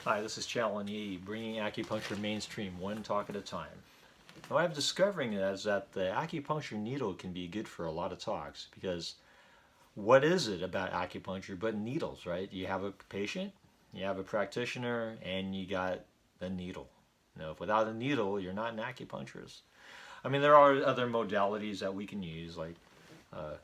Hi, this is Challen Yi, bringing acupuncture mainstream one talk at a time. What I'm discovering is that the acupuncture needle can be good for a lot of talks because what is it about acupuncture but needles, right? You have a patient, you have a practitioner, and you got the needle. If without a needle, you're not an acupuncturist. I mean, there are other modalities that we can use, like uh,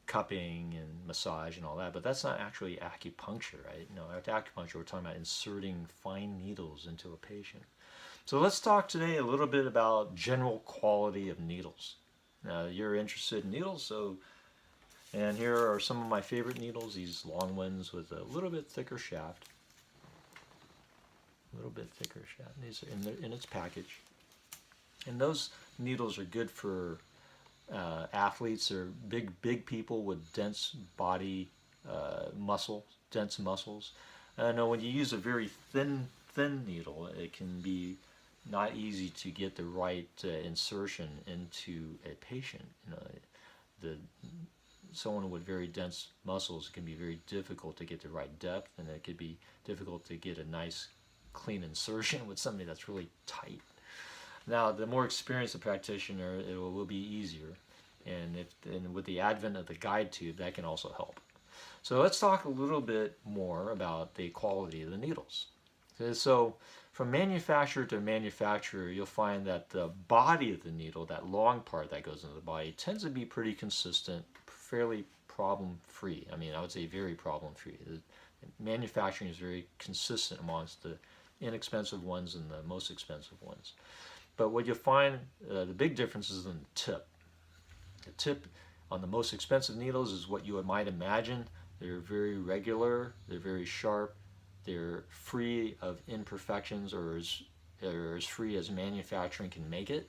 cupping and massage and all that, but that's not actually acupuncture, right? No, at acupuncture, we're talking about inserting fine needles into a patient. So let's talk today a little bit about general quality of needles. Now, you're interested in needles, and here are some of my favorite needles, these long ones with a little bit thicker shaft. A little bit thicker shaft. These are in its package. And those needles are good for athletes or big people with dense body dense muscles. I know when you use a very thin needle, it can be not easy to get the right insertion into a patient. Someone with very dense muscles, it can be very difficult to get the right depth, and it could be difficult to get a nice clean insertion with somebody that's really tight. Now, the more experienced the practitioner, it will be easier. And with the advent of the guide tube, that can also help. So let's talk a little bit more about the quality of the needles. So from manufacturer to manufacturer, you'll find that the body of the needle, that long part that goes into the body, tends to be pretty consistent, fairly problem-free. I mean, I would say very problem-free. Manufacturing is very consistent amongst the inexpensive ones and the most expensive ones. But what you'll find, the big difference is in the tip. The tip on the most expensive needles is what you might imagine. They're very regular, they're very sharp, they're free of imperfections, or as free as manufacturing can make it.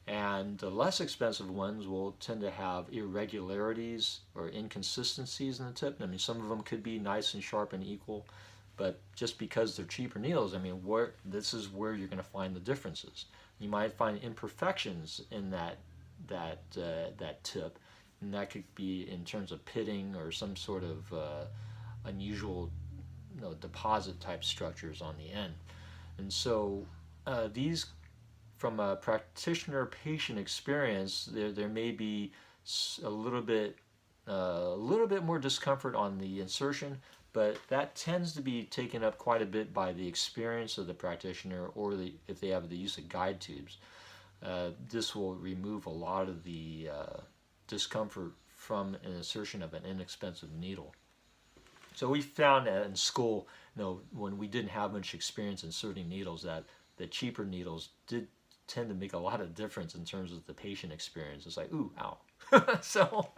And the less expensive ones will tend to have irregularities or inconsistencies in the tip. I mean, some of them could be nice and sharp and equal, but just because they're cheaper needles, I mean, this is where you're going to find the differences. You might find imperfections in that tip, and that could be in terms of pitting or some sort of unusual deposit type structures on the end. And so these, from a practitioner-patient experience, there may be a little bit more discomfort on the insertion, but that tends to be taken up quite a bit by the experience of the practitioner, or if they have the use of guide tubes. This will remove a lot of the discomfort from an insertion of an inexpensive needle. So we found in school, when we didn't have much experience inserting needles, that the cheaper needles did tend to make a lot of difference in terms of the patient experience. It's like, ooh, ow. So,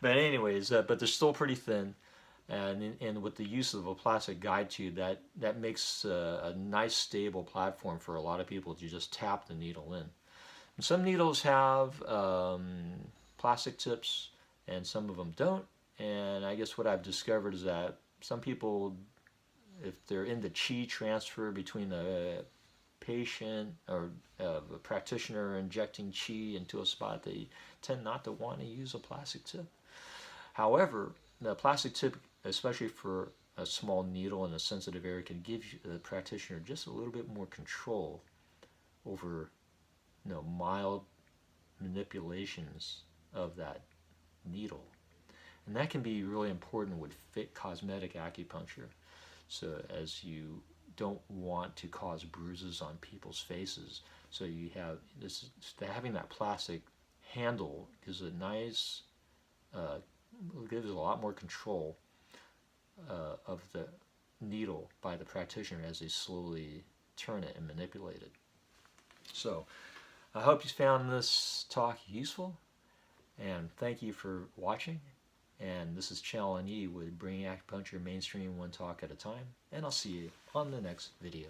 but anyways, but they're still pretty thin. And with the use of a plastic guide tube, that makes a nice stable platform for a lot of people to just tap the needle in. And some needles have plastic tips, and some of them don't. And I guess what I've discovered is that some people, if they're in the chi transfer between a patient or a practitioner injecting chi into a spot, they tend not to want to use a plastic tip. However, the plastic tip, especially for a small needle in a sensitive area, can give the practitioner just a little bit more control over mild manipulations of that needle. And that can be really important with fit cosmetic acupuncture. So as you don't want to cause bruises on people's faces, so you have this, having that plastic handle gives a nice, gives a lot more control of the needle by the practitioner as they slowly turn it and manipulate it. So I hope you found this talk useful, and thank you for watching. And this is Challen Yi with Bringing Acupuncture Mainstream one talk at a time, and I'll see you on the next video.